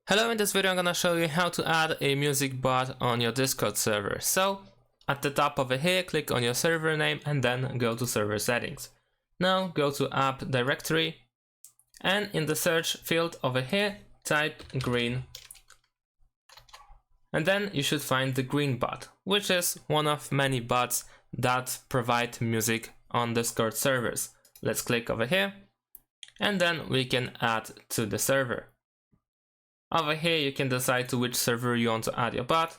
Hello, in this video I'm gonna show you how to add a music bot on your Discord server. So at the top over here, click on your server name and then go to server settings. Now go to app directory and in the search field over here type green, and then you should find the green bot, which is one of many bots that provide music on Discord servers. Let's click over here and then we can add to the server. Over here you can decide to which server you want to add your bot,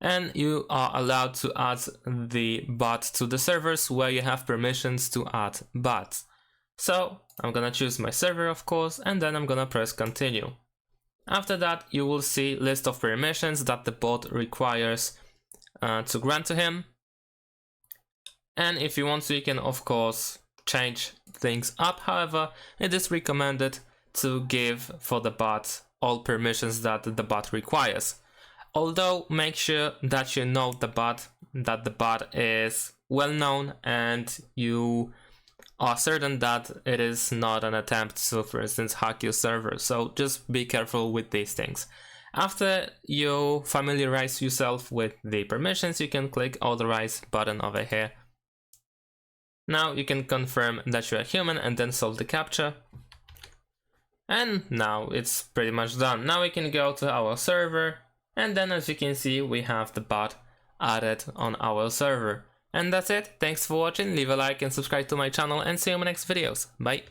and you are allowed to add the bot to the servers where you have permissions to add bots. So I'm gonna choose my server, of course, and then I'm gonna press continue. After that you will see list of permissions that the bot requires to grant to him, and if you want to you can of course change things up. However, it is recommended to give for the bot all permissions that the bot requires. Although make sure that you know the bot, that the bot is well known and you are certain that it is not an attempt to, for instance, hack your server. So just be careful with these things. After you familiarize yourself with the permissions, you can click authorize button over here. Now you can confirm that you are human and then solve the captcha. And now it's pretty much done. Now we can go to our server, and then as you can see we have the bot added on our server. And that's it. Thanks for watching, leave a like and subscribe to my channel, and see you in my next videos. Bye.